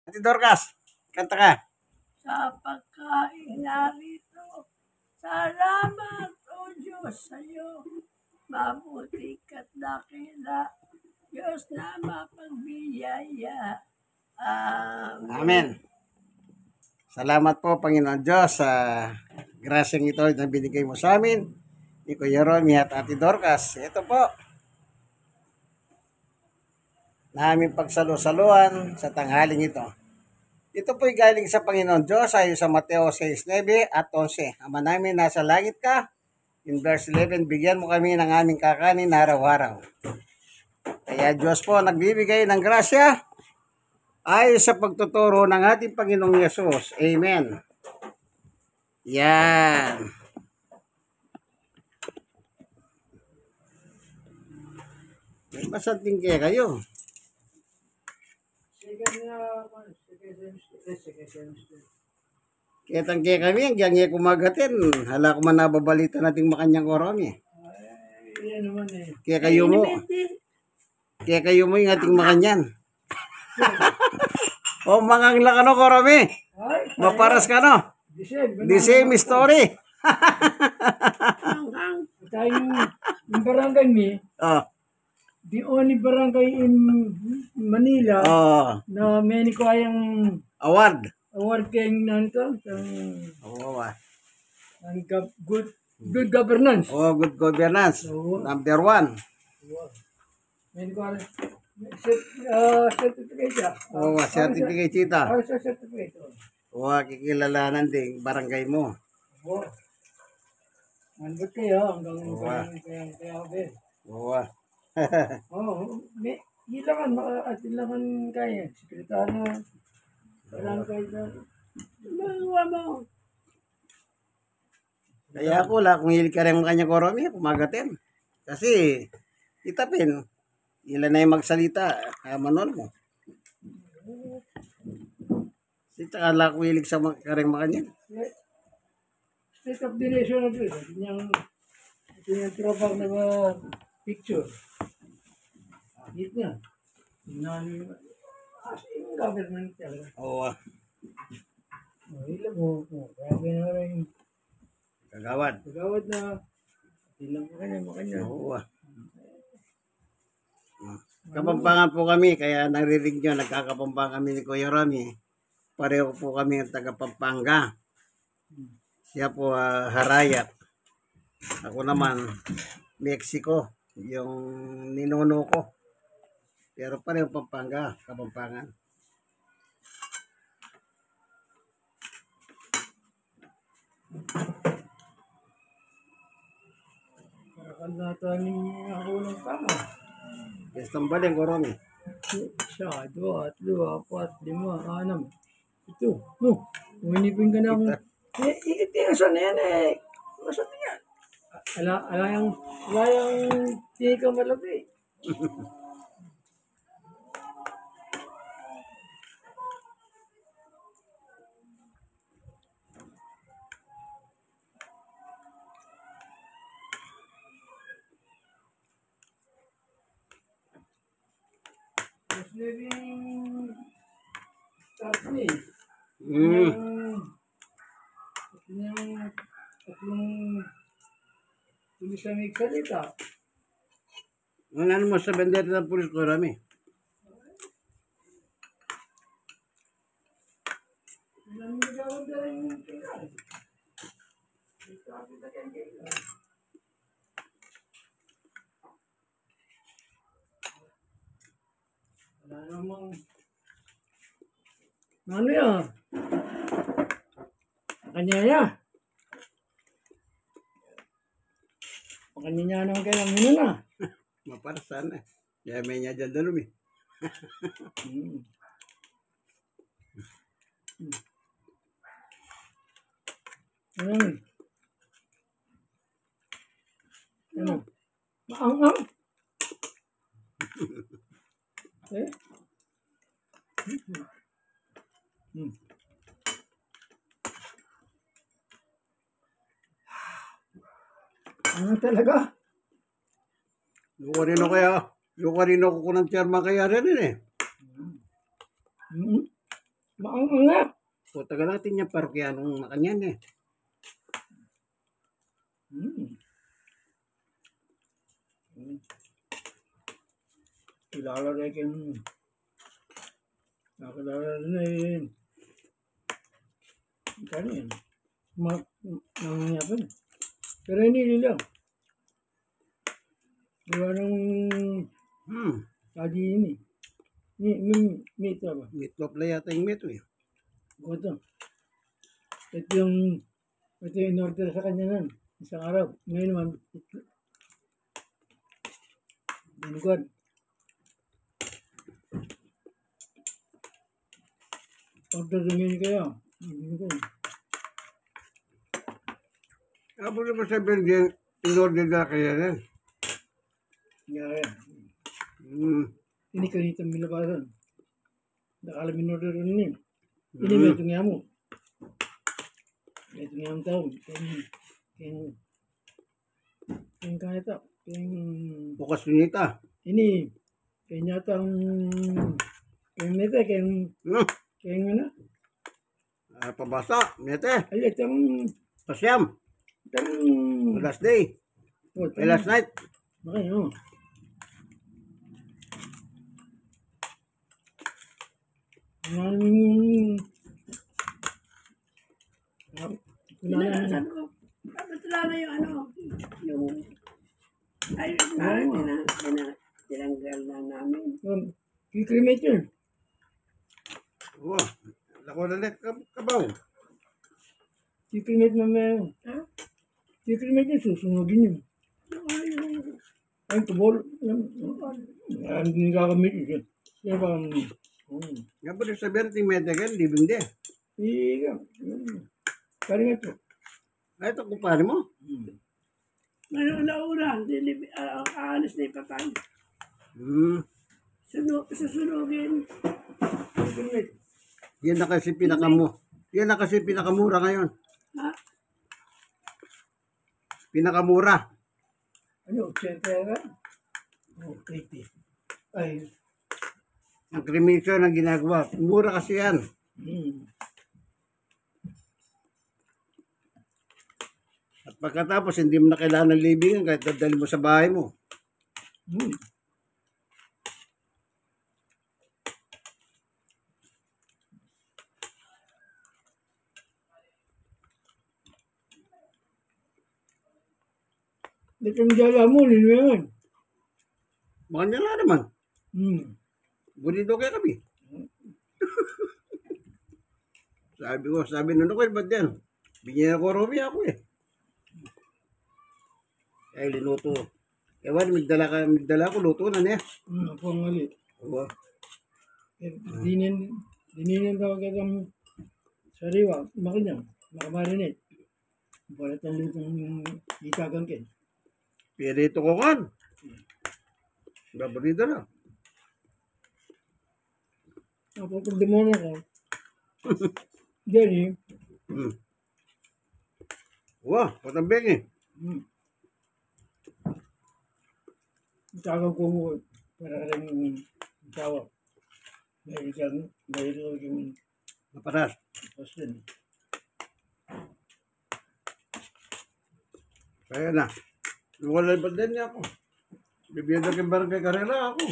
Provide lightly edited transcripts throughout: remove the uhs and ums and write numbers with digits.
Ate Dorcas, kanta ka. Sa pagkain narito. Salamat, O Diyos, sa iyo. Mabuti ka't dakila. Diyos na mapagbiyaya. Amen. Amen. Salamat po, Panginoon Diyos, sa grasyang ito na binigay mo sa amin. Ni Kuya Romy at Ate Dorcas. Ito po, na aming pagsalusaluan sa tanghaling ito. Ito po'y galing sa Panginoon Diyos ayon sa Mateo 6:9 at 11. Ama namin, nasa langit ka. In verse 11, bigyan mo kami ng aming kakanin na araw-araw. Kaya Diyos po nagbibigay ng grasya ayon sa pagtuturo ng ating Panginoong Yesus. Amen. Yan. May masanting kaya kayo. Kaya tangke kami, ang gyangi kumagatin. Hala ko man nababalita nating makanyang korami. Yan naman eh. Kaya kayo mo yung ating makanyan. O mangang lang ano korami. Ay, Maparas ka no. The same story. tayo yung barangay ni, Oh, the only barangay in Manila oh, na may kayang award. award kayong nanto Oh, ang good governance. oh, good governance. Oo. Number 1. May kayang certificate siya. Oh, certificate kita. Ano sa certificate? Oh, kikilalanan din barangay mo. Oo. Nandun kayo hanggang Oo. kaya din. Oh, Oo. May ilangan kaya. Sekretaryo. Barangay na. Magawa mo. kaya ako la kung hilig ka rin ang kanya koromi, kumagatin. Kasi, itapin, ilan na yung magsalita, manon mo. Kasi tsaka la kung hilig sa karing makanyan. State of the nation na doon. Ito yung tropang na mga picture. Hit niya. As in government talaga. Oo, Ilan mo. Grabe na rin. kagawad. Kagawad na. Ilang makanya. Oo. Kapampangan po kami, kaya narinig nyo, nagkakapampangan kami ni Kuya Rami. Pareho po kami ang taga Pampanga. Siya po Harayat. Ako naman, Mexico, yung ninuno ko. Pero pareho Pampanga, Kapampangan. Kalatan ako ng tama. Yes, tambaling ko Rami. 1, 2, 3, 4, 5, 6, 7. Uminipin ka na akong... Itiyasan na yan eh. Masan na yan? Ala yung tingin ka malaki. Mas living start me. Tatlong hindi siya may salita. Ano mo sa bendeta ng pulis ko Rami? Ilang nagawad na rin yung kailan. Sabi na kailan. Wala namang... Ano yan? Kanya ya. Kanya naman kayo ng muna na. Maparasan na. Kaya may niya dyan dalumi. Ano? Ano? Maang-ang. Eh? Ano talaga? Yung kanino ko ng chairman kaya rin eh. Maangang nga. O, taga natin yung parokyanong makanyan eh. Hmm. Kilala rin kayong nakilala rin eh. Kano yan? Nangangyapin. Pero hindi nila. Diba nung tadi ini. Meat ba? Meatloaf na yata yung meat eh. Ito. Ito yung in-order sa kanya nun. Isang araw. Ngayon naman, binigod. Order din yun kayo. Binigod. Abo na ba sabihin din, in-order na kaya yan? Kaya Hmm. ini kanito milabasan. Nakala in-order rin yun. Ini Hmm. may itong yamo. May itong yamo tao. Kaya kaya ito. Bukas nita. Ini kaya nyatang kaya nito kaya ano Pabasa, mete. ay itong Pasyam. Last day. Last night. Makanya Sabi ko, dapat wala na yung ano, yung, ay, tinanggal na namin. kikremate yun. Oo. Lako na net kabaw. Kikremate mamaya. Ha? Kikremate yun, susunodin yun. Yung, Ay, tubol. Hindi kakamit yun. Kaya pa, Nga ba rin sabihin natin mete ka, libing de. iya. Kaya nga ito. Ay, ito kumpare mo. ngayon laura, aalis na yung patay. Hmm. Susunugin. Kikremate. Yan na kasi pinakamura ngayon. Ha? Pinakamura. Ano, 80 ka? Oh, 80. Ay, Ang cremation ang ginagawa. Mura kasi yan. At pagkatapos, hindi mo na kailangan ng libingan kahit dadali mo sa bahay mo. Di kami jala mo, nino yan. Baka nila naman. Bunido kayo kami. sabi nung ako, ba't yan? Bigyan ako Romy ako eh. Ay, linuto. Ewan, magdala ko, luto na niya. Ako ang mali. Oo. Dinin tawag ka ng sariwa, makanyang, makamarinate. Balat ang lutong itagangkin. Pirito ko kan. Babarido na. Ako kung demono ko, Jenny, Wah, patambing eh. tawag ko para rin tawag. Dahil yung Maparas. pasin. Kaya na. Wala ba din niya ako? Bibigyan na kay Barangay Karela ako.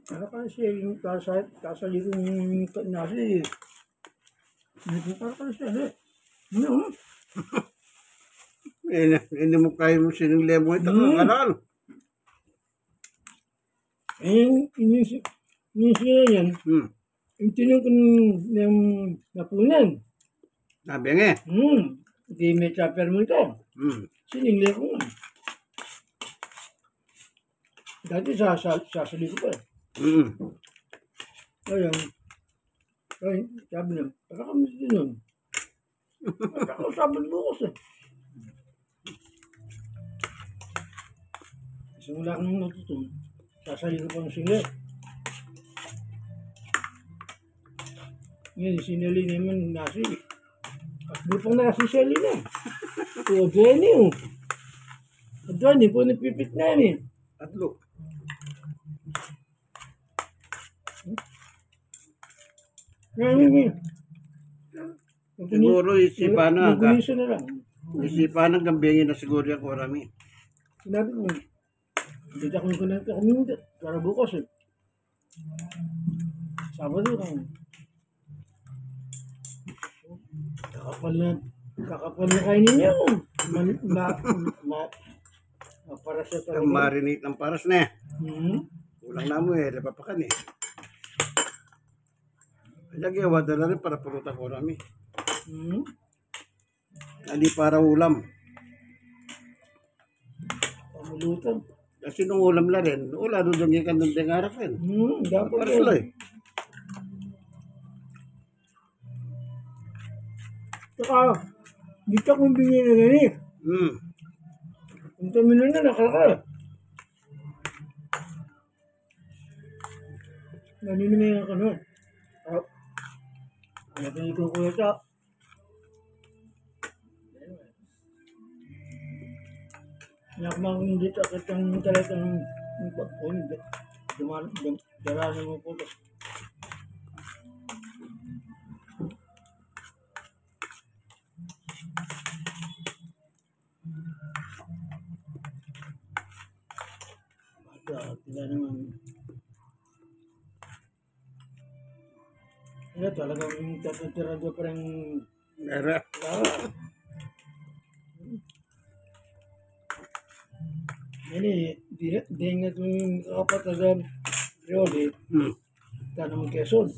Ano kasi yung kasali kong nasi. Para kasi ano. Ano? Hindi mo kaya mo siningli mo ito. Kanal. Inisip na yan. Yung tinong ko ng napunan. Nabing eh. Hindi may chopper mo ito. Siningli ko nga. Dati sasali ko pa eh. Ayun. Ay, sabi niya, para kami din nun. Ako sabi bukas eh. Simula kong natutun, sasali ko pang singli. Ngayon, sinali naman nasi. At bupang nasi sali na. Ito, Jenny, oh. Jenny po napipit namin. Tatlo. Namin. Siguro isipan na. Naguniso na lang. Isipan ng gambingin na siguro yung kurami. Sinabi ko, hindi ako na kami para bukas eh. Sabado lang. Kakapal na kainin niyo. Para sa Ang marinate ng paras na. Hmm? Ulang na mo napapakan Lagi wada na rin para pulutan kurami. Hmm? Hindi para ulam. Pamulutan. Kasi nung ulam na rin, wala doon yung ikan ng tingarak rin. Dapat Para yun. sila Saka, dito akong bingin na gani. Hmm. Ang dami na nakalakal. Ganun na yung kanon. Natin ko kuya sa. Nakmang dito akit ang talagang pagpun. Daranan mo po. Tila naman. Talagang tatutira doon parang Meron. ini di nga itong kapatid Rioli, Hmm. tanong Quezon,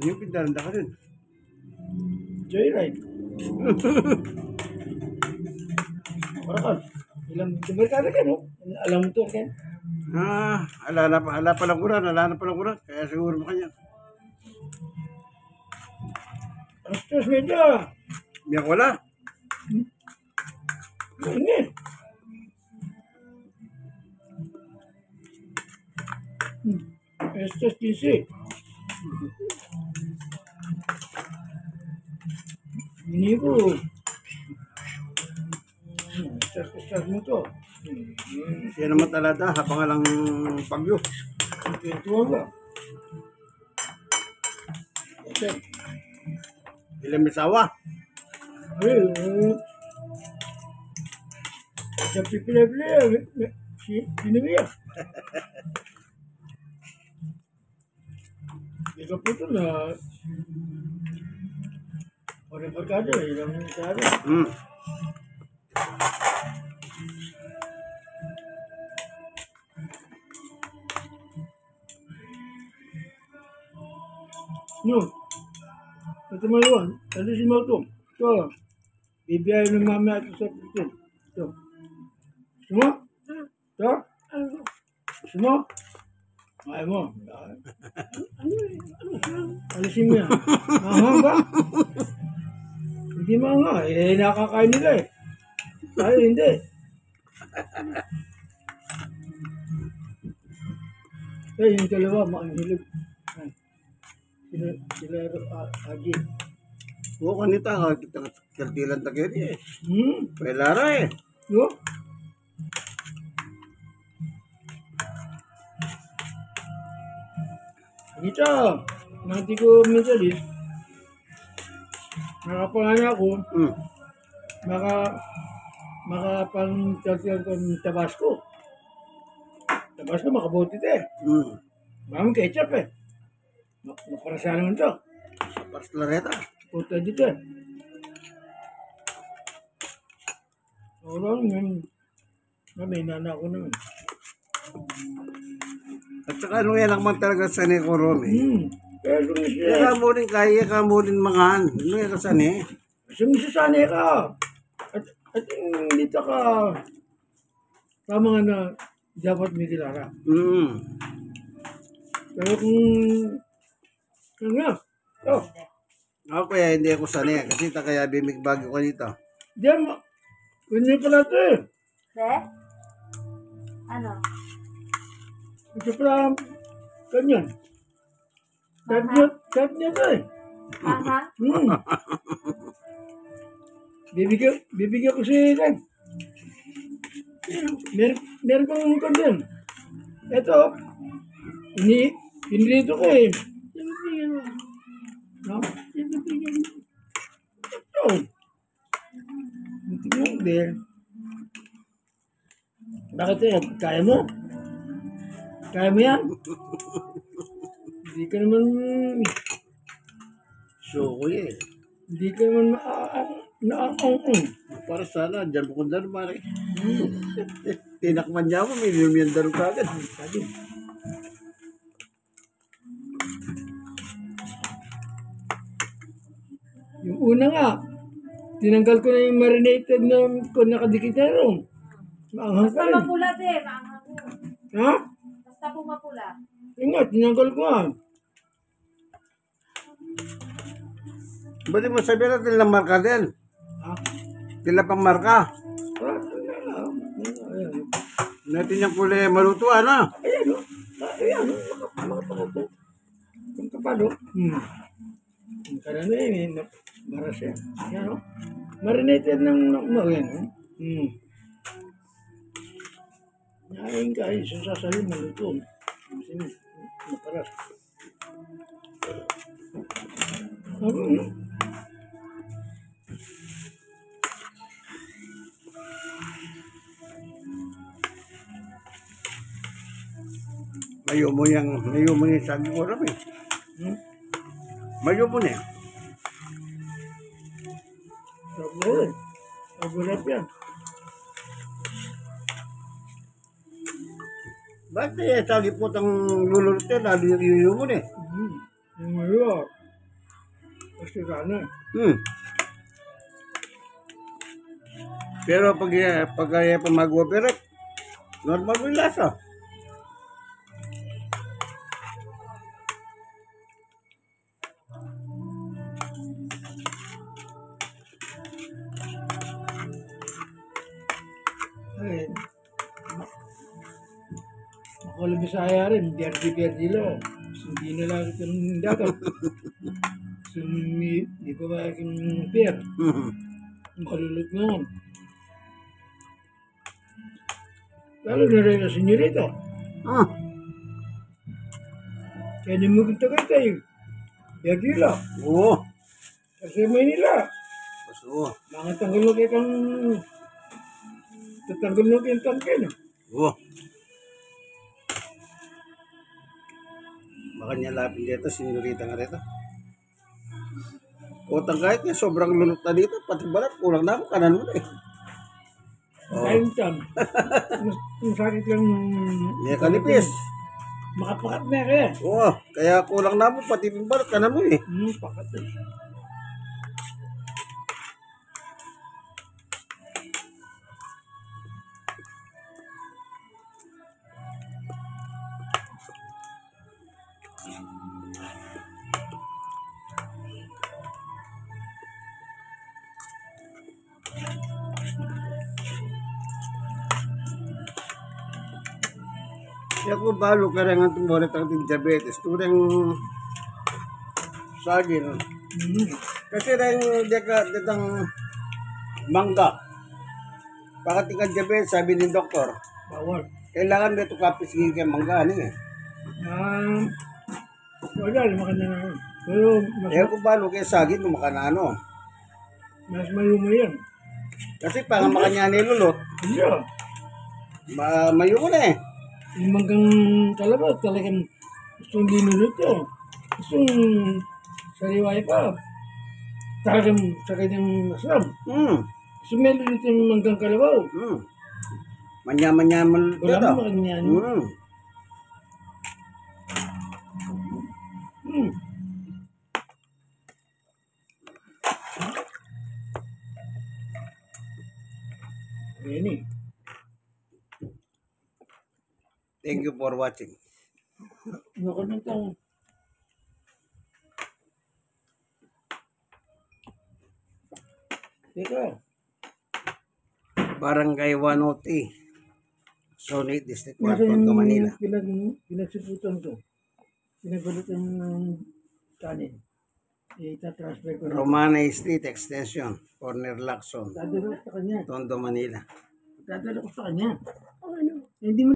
Yung pindaranda ka rin. Joyride. Parakan, ilang dumarkada ka, no? Alam mo to, Ken? Ala pa lang kuran. Kaya siguro mo kanya. Astos medya. Biyak wala. Ini. Astos DC. Ini ko. Astos mo to. Siya naman talata, habang lang pagyo. Ito ba? Okay. Ilang misawa. Sa pipila-pila, sinimiya. Ito po ito na orang barkada, ilang sabi. Hmm. No. Ito mo yun. Alisin mo ito. Ito. Bibiyay ng mama at sa pitin. Ito. Gusto mo? Ito? Gusto mo? Ay mo. Alisin mo yan. Mahang ba? Hindi mahanga. Nakakain nila eh. Tayo hindi. Yung dalawa, maanghilog. Sila Agi. Oo, kanita. Kaltilan takiri eh. Hmm? Pelara eh. Yo? Kita, nanti ko minsan nakapangan ako, Hmm. makapang-talsiyan ko ng Tabasco. Tabasco, makabuti ito eh. Hmm. Maraming ketchup eh. Naparasya naman ito. Parslareta. Puta dito eh. Wala naman. May nana ako naman. At saka ano yan lang man talaga sa ni Koromi. Pero siya. Kaya ka mo rin mangahan. Ano yan ka sa ni? Sumisasanay ka. At dito ka. Tama nga na dapat may kilara. Hmm. Pero kung ano nga. Oh. Ako kaya hindi ako sanay. Kasi kaya bimigbago ko dito. Diyan mo. Ganyan pala ito eh. Ano? Ito pala. Ganyan. Type niya ito eh. Aha. Bibigyan ko si Ken. Meron kong kondyan. Ito, pinilito ko eh. Sino bigyan mo? No? Sino bigyan mo? Ito. Tingnan mo din. Bakit eh? Kaya mo? Kaya mo yan? Hindi ka naman, So, kuya eh. hindi ka naman naang. Para sana, dyan mo kung dyan, mare. Tinakman niya ako, may lumiyandaro ka agad. Sabi. Yung una nga, tinanggal ko na yung marinated na kung nakadikit na rin. Maanghang Basta ka rin. mapula din, maanghang mo. Ha? Basta po mapula. Yung nga, tinanggal ko nga. Ba't di mo sabihin na tilang marka din? Ha? Tila pang marka. Ayan. Natin yung kulay maluto, ano? Ayan, o. Ayan, o. Makapagod. Kung kapalo. Yung karami, maras yan. Ayan, o. Marinated ng ayan, o. Ngayon ka, isang sasabi, maluto. Kasi, maparas. Mayo mo yung sabi ko rin eh. Mayo mo na yan. Sarap na rin. Mabulat yan. Ba't eh, sagi po itong lulutin, lalo yung iyo mo na eh. Yung mayo. Kasi sana. Pero pag mag-operate, normal mo yung lasa. Ay, ako lang Bisaya rin, berdi-berdi lang. Hindi na lang itong dagat. Di pa ba aking pier? Makalulot ngayon. Lalo na rin na senyorita. Kaya di mo kita-kita eh. Berdi lang. Oo. Kasi Maynila. Oo. Mga tanggulog itong tatanggulog yung tangkin. Oo. Baka niya lapin dito, sinurita nga rito. Utang kahit nga sobrang lulot na dito, pati balat, kulang na ako, kanan mo na eh. Kain tam. Yung sakit lang Hindi ka nipis. makapakat na kaya. Oo, kaya kulang na mo, pati balat, kanan mo eh. Pakat eh. Kaya kung balo ka rin ang tumulit ang diabetes, turang sagin. Kasi rin ditang mangga. Pakati ka diabetes, sabi ni doktor, Bawal. kailangan may tukapis kay mangga. Ano eh? Wala, lumakan na naman. Pero Kaya kung balo kay sagin, lumakanano. mas mayuma yan. Kasi pang makanya nilulot, Hindi mayo mo na eh. yung manggang kalabaw, talagang gustong linulot yun. Gustong sariway pa. Talagang sakay ng masarap. Gusto may lulit yung manggang kalabaw. Manya-manyaman Wala dito. mo makanyan. Ayan eh. Thank you for watching. Naku na ito. Teka. Barangay 103, Sonit District 1, Meron Tondo, Manila. pinagsiputan ko. Pinagbalutan ng kanin. Ita-transfer ko na. Romana Street Extension, Corner Lacson, Dadalo ko sa kanya. Tondo, Manila. Dadalo ko sa kanya. Ang ano. Hindi mo